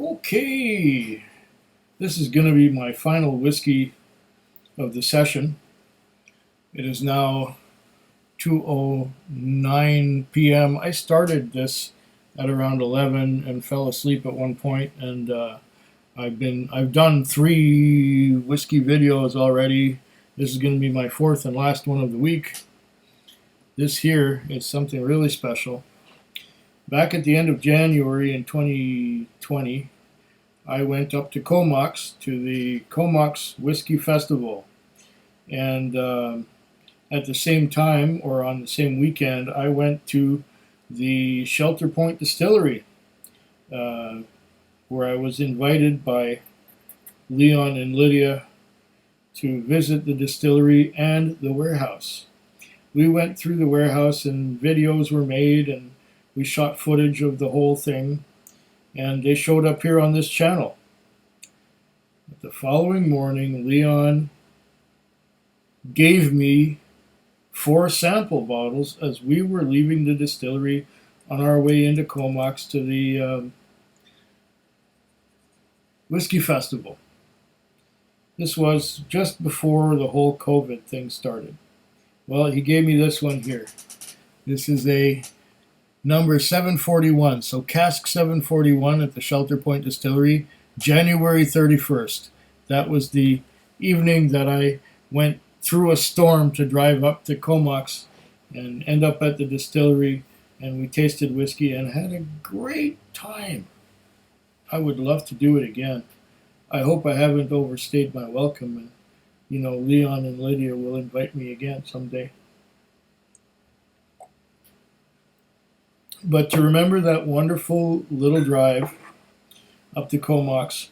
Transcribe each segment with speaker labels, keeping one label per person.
Speaker 1: Okay, this is going to be my final whiskey of the session. It is now 2:09 p.m. I started this at around 11 and fell asleep at one point, and I've done 3 whiskey videos already. This is going to be my 4th and last one of the week. This here is something really special. Back at the end of January in 2020, I went up to Comox, to the Comox Whiskey Festival. And at the same time, or on the same weekend, I went to the Shelter Point Distillery, where I was invited by Leon and Lydia to visit the distillery and the warehouse. We went through the warehouse and videos were made, and we shot footage of the whole thing, and they showed up here on this channel. But the following morning, Leon gave me 4 sample bottles as we were leaving the distillery on our way into Comox to the Whiskey Festival. This was just before the whole COVID thing started. Well, he gave me this one here. This is a number 741, so Cask 741 at the Shelter Point Distillery, January 31st. That was the evening that I went through a storm to drive up to Comox and end up at the distillery, and we tasted whiskey and had a great time. I would love to do it again. I hope I haven't overstayed my welcome, and Leon and Lydia will invite me again someday. But to remember that wonderful little drive up to Comox,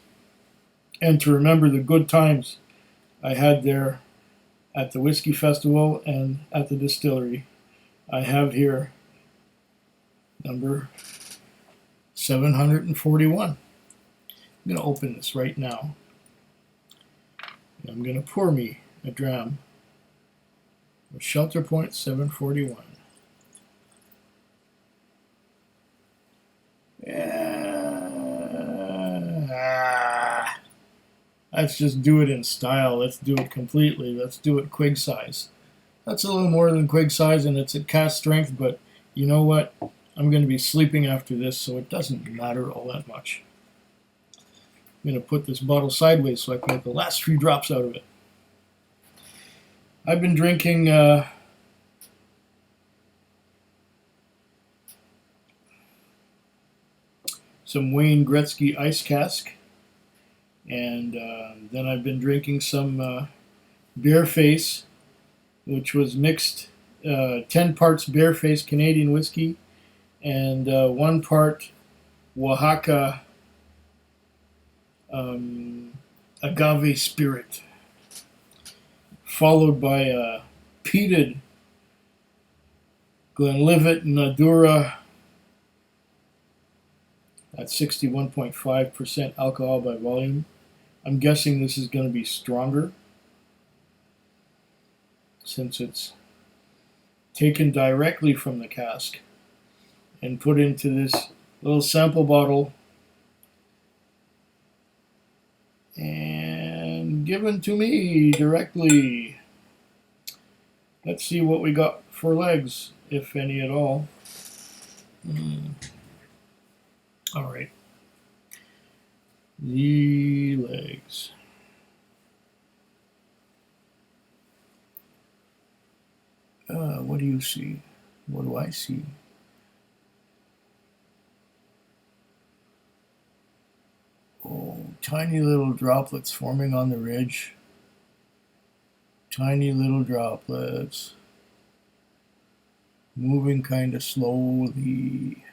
Speaker 1: and to remember the good times I had there at the Whiskey Festival and at the distillery, I have here number 741. I'm going to open this right now. I'm going to pour me a dram of Shelter Point 741. Let's just do it in style. Let's do it completely. Let's do it quig size. That's a little more than quig size, and it's at cask strength, but you know what? I'm going to be sleeping after this, so it doesn't matter all that much. I'm going to put this bottle sideways so I can get the last few drops out of it. I've been drinking some Wayne Gretzky Ice Cask, and then I've been drinking some Bearface, which was mixed 10 parts Bearface Canadian whiskey and 1 part Oaxaca agave spirit, followed by a peated Glenlivet Nadura at 61.5% alcohol by volume. I'm guessing this is going to be stronger since it's taken directly from the cask and put into this little sample bottle and given to me directly. Let's see what we got for legs, if any at all. All right. The legs. What do you see? What do I see? Oh, tiny little droplets forming on the ridge. Tiny little droplets. Moving kind of slowly.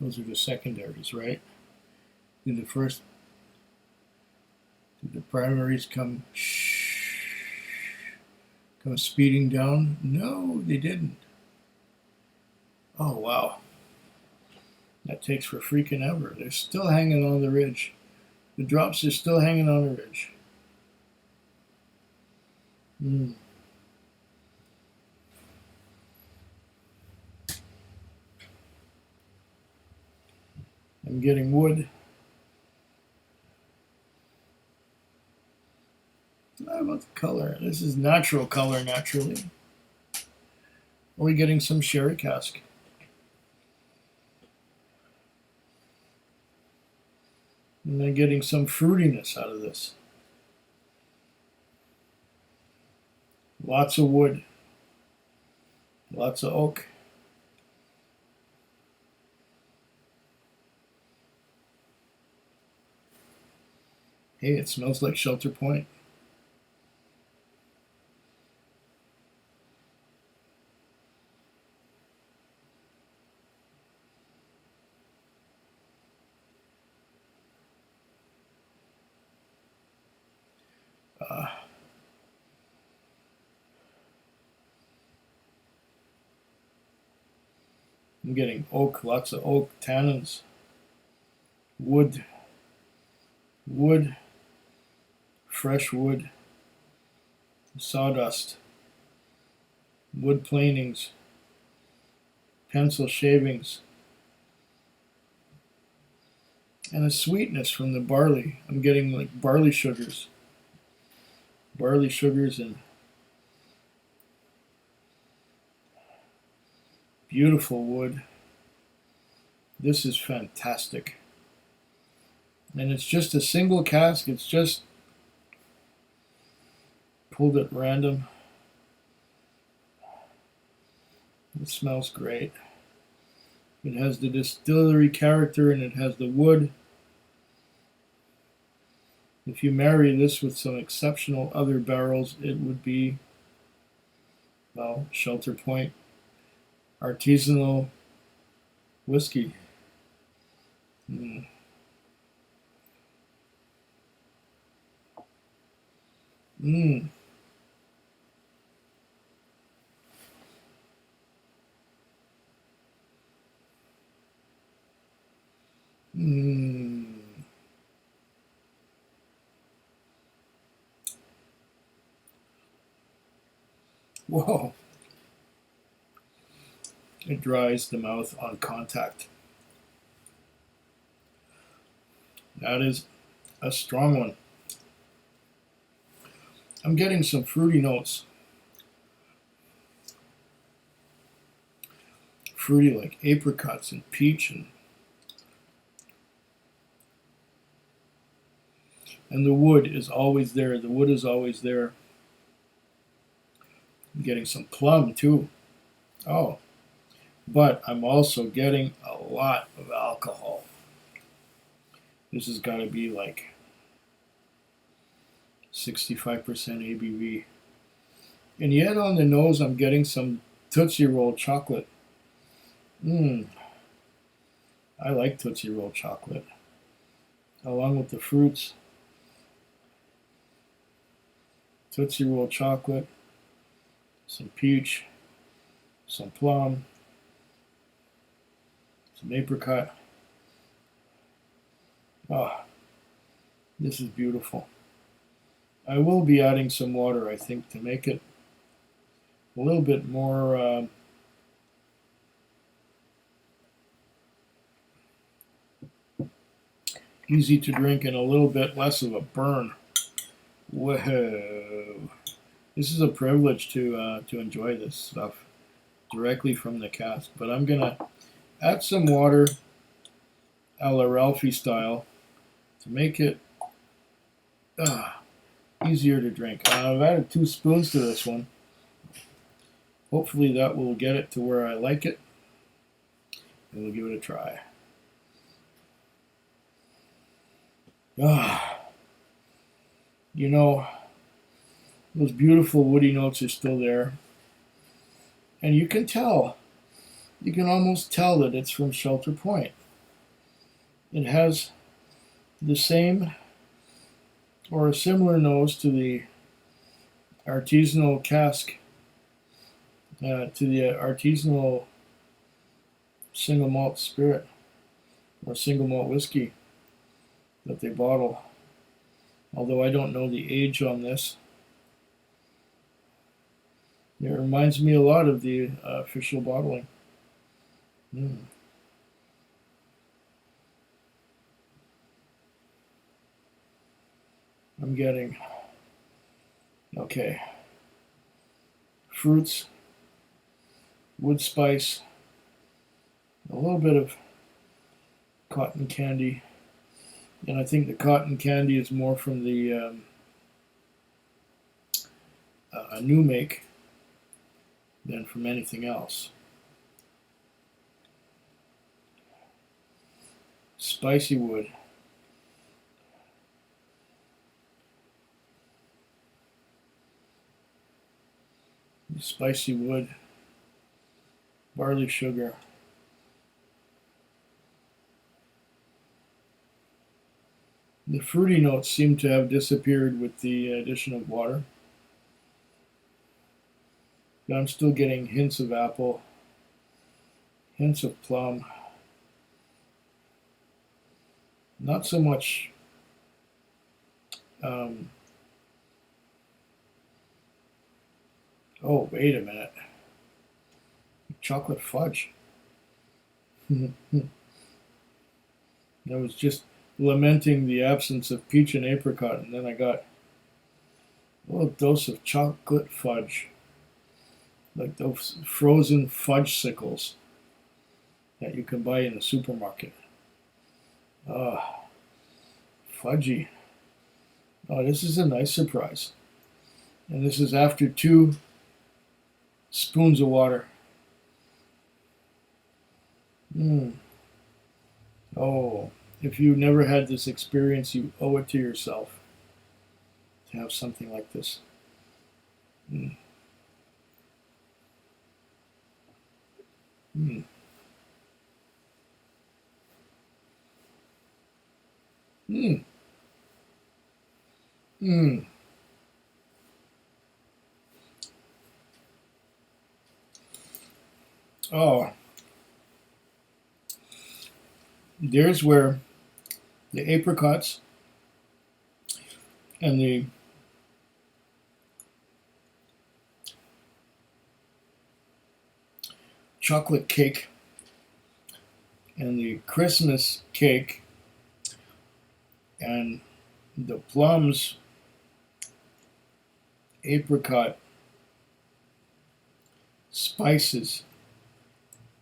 Speaker 1: Those are the secondaries, right? Did the primaries come speeding down? No, they didn't. Oh, wow. That takes for freaking ever. They're still hanging on the ridge. The drops are still hanging on the ridge. I'm getting wood. How about the color? This is natural color, naturally. Are we getting some sherry cask? And I'm getting some fruitiness out of this. Lots of wood. Lots of oak. Hey, it smells like Shelter Point. I'm getting oak, lots of oak, tannins, wood, fresh wood, sawdust, wood planings, pencil shavings, and a sweetness from the barley. I'm getting like barley sugars and beautiful wood. This is fantastic. And it's just a single cask. It's just pulled at random. It smells great. It has the distillery character and it has the wood. If you marry this with some exceptional other barrels, it would be, well, Shelter Point artisanal whiskey. Mm. Mm. Mm. Whoa. It dries the mouth on contact. That is a strong one. I'm getting some fruity notes. Fruity like apricots and peach and the wood is always there. The wood is always there. I'm getting some plum too. Oh, but I'm also getting a lot of alcohol. This has got to be like 65% ABV. And yet on the nose, I'm getting some Tootsie Roll chocolate. I like Tootsie Roll chocolate. Along with the fruits. Tootsie Roll chocolate, some peach, some plum, some apricot. Ah, this is beautiful. I will be adding some water, I think, to make it a little bit more easy to drink and a little bit less of a burn. Whoa. This is a privilege to enjoy this stuff directly from the cask. But I'm going to add some water a la Ralphie style to make it easier to drink. I've added 2 spoons to this one. Hopefully that will get it to where I like it. And we'll give it a try. You know, those beautiful woody notes are still there. And you can tell. You can almost tell that it's from Shelter Point. It has the same or a similar nose to the artisanal cask, to the artisanal single malt spirit or single malt whiskey that they bottle. Although I don't know the age on this. It reminds me a lot of the official bottling. I'm getting, okay, fruits, wood spice, a little bit of cotton candy, and I think the cotton candy is more from the new make than from anything else. Spicy wood. Spicy wood. Barley sugar. The fruity notes seem to have disappeared with the addition of water. But I'm still getting hints of apple, hints of plum. Not so much oh, wait a minute. Chocolate fudge. I was just lamenting the absence of peach and apricot, and then I got a little dose of chocolate fudge. Like those frozen fudge sickles that you can buy in the supermarket. Fudgy. Oh, this is a nice surprise. And this is after 2 spoons of water. Oh, if you never had this experience, you owe it to yourself to have something like this. Mm. Mm. Mm. Mm. Oh, there's where the apricots and the chocolate cake and the Christmas cake and the plums, apricot, spices,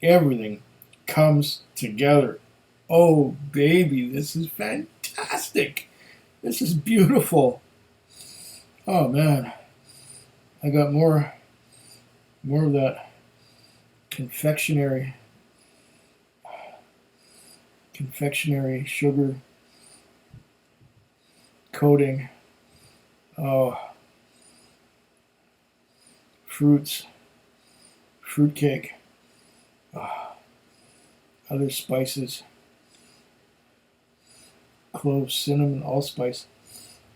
Speaker 1: everything comes together. Oh, baby, this is fantastic. This is beautiful. Oh, man. I got more of that confectionery sugar coating. Oh, fruits, fruitcake, other spices, cloves, cinnamon, allspice,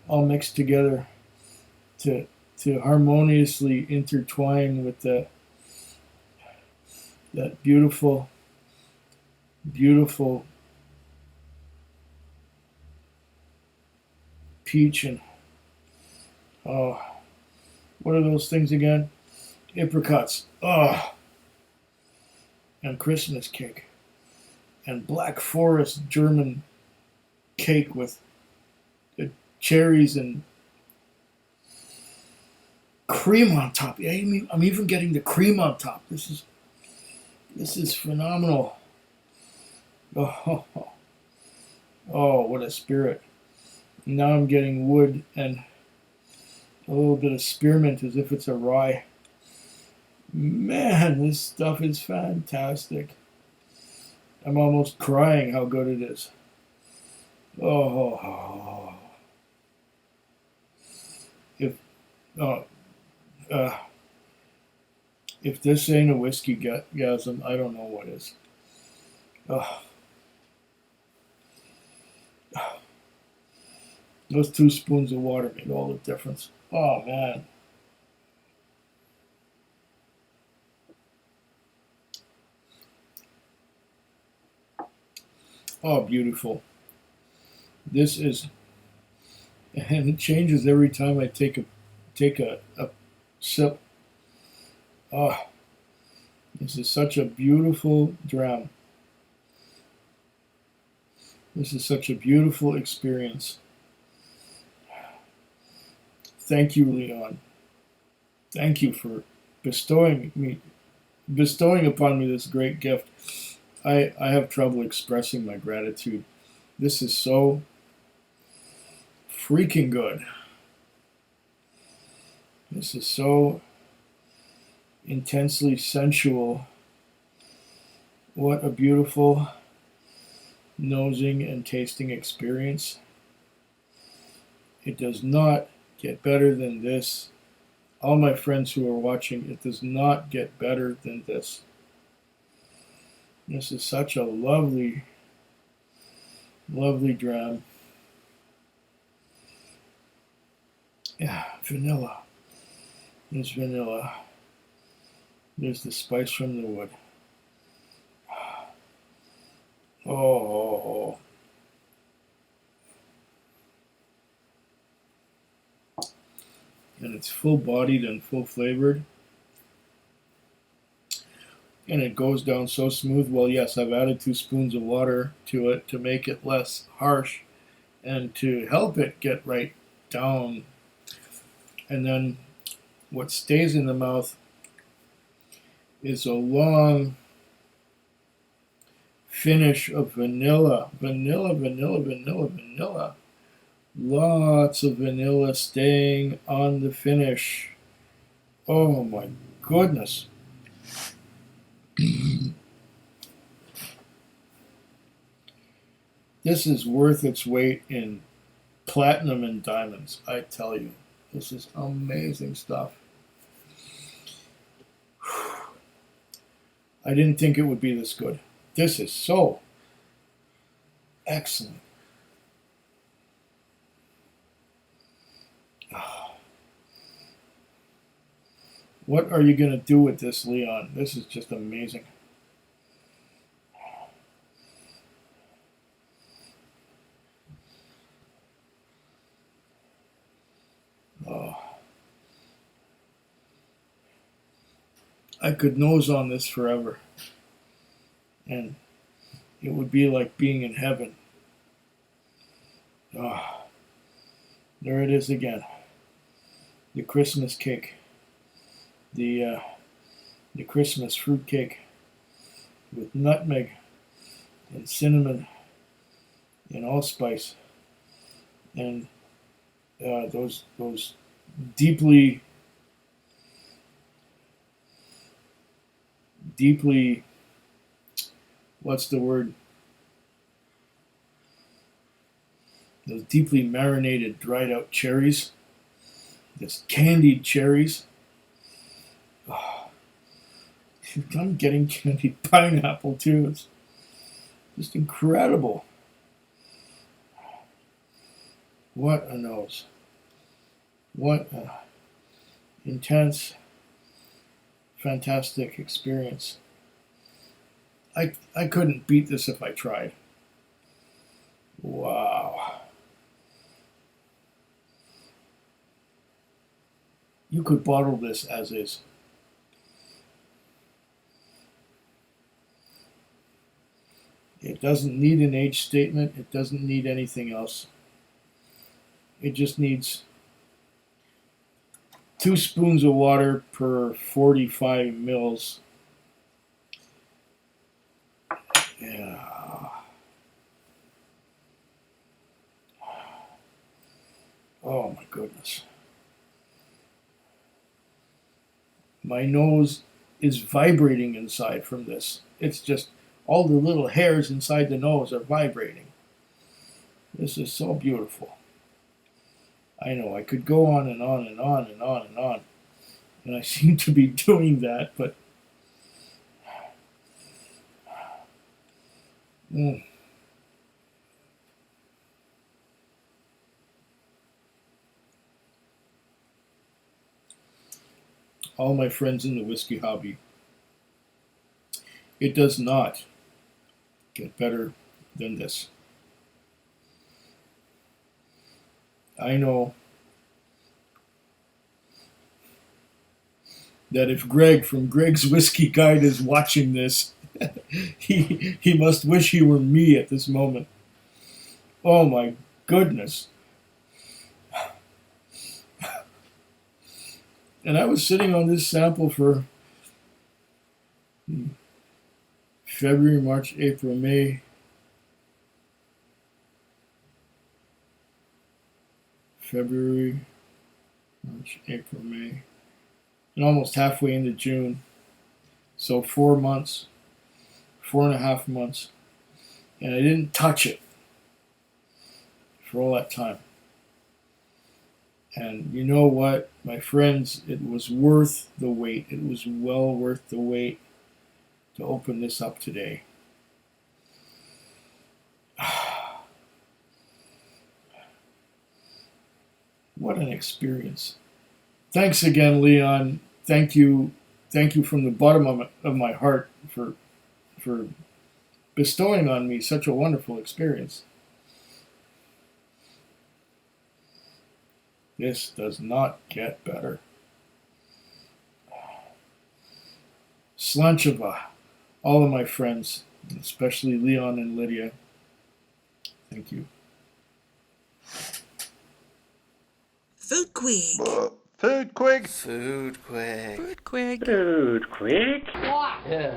Speaker 1: all mixed together to harmoniously intertwine with that beautiful peach and what are those things again? Apricots. And Christmas cake. And Black Forest German cake with cherries and cream on top. Yeah, I'm even getting the cream on top. This is phenomenal. Oh, what a spirit. Now I'm getting wood and a little bit of spearmint as if it's a rye. Man, this stuff is fantastic. I'm almost crying how good it is. Oh. If this ain't a whiskey gasm, I don't know what is. Those 2 spoons of water made all the difference. Oh, man. Oh, beautiful. This is, and it changes every time I take a sip. Oh, this is such a beautiful dram. This is such a beautiful experience. Thank you, Leon. Thank you for bestowing upon me this great gift. I have trouble expressing my gratitude. This is so freaking good. This is so intensely sensual. What a beautiful nosing and tasting experience. It does not get better than this. All my friends who are watching, it does not get better than this. This is such a lovely, lovely dram. Yeah, vanilla. There's vanilla. There's the spice from the wood. Oh. And it's full-bodied and full-flavored. And it goes down so smooth. Well, yes, I've added 2 spoons of water to it to make it less harsh and to help it get right down. And then what stays in the mouth is a long finish of vanilla. Vanilla, vanilla, vanilla, vanilla. Lots of vanilla staying on the finish. Oh my goodness. This is worth its weight in platinum and diamonds, I tell you. This is amazing stuff. I didn't think it would be this good. This is so excellent. What are you going to do with this, Leon? This is just amazing. Oh. I could nose on this forever. And it would be like being in heaven. Oh. There it is again. The Christmas cake. The Christmas fruit cake with nutmeg and cinnamon and allspice and those deeply what's the word? Those deeply marinated, dried out cherries. This candied cherries. Oh, I'm getting candied pineapple too. It's just incredible. What a nose. What a intense, fantastic experience. I couldn't beat this if I tried. Wow. You could bottle this as is. It doesn't need an age statement. It doesn't need anything else. It just needs 2 spoons of water per 45 mils. Yeah. Oh my goodness. My nose is vibrating inside from this. It's just all the little hairs inside the nose are vibrating. This is so beautiful. I know I could go on and on and on and on and on, and I seem to be doing that, but all my friends in the whiskey hobby, it does not get better than this. I know that if Greg from Greg's Whiskey Guide is watching this, he must wish he were me at this moment. Oh my goodness. And I was sitting on this sample for February, March, April, May. February, March, April, May. And almost halfway into June. So 4 months, 4.5 months. And I didn't touch it for all that time. And you know what, my friends, it was worth the wait. It was well worth the wait to open this up today. What an experience. Thanks again, Leon. Thank you from the bottom of my heart for bestowing on me such a wonderful experience. This does not get better. Slancheva, all of my friends, especially Leon and Lydia, thank you.
Speaker 2: Foodquig.
Speaker 3: Foodquig.
Speaker 4: Foodquig.
Speaker 2: Foodquig.
Speaker 5: Foodquig.
Speaker 4: Yeah.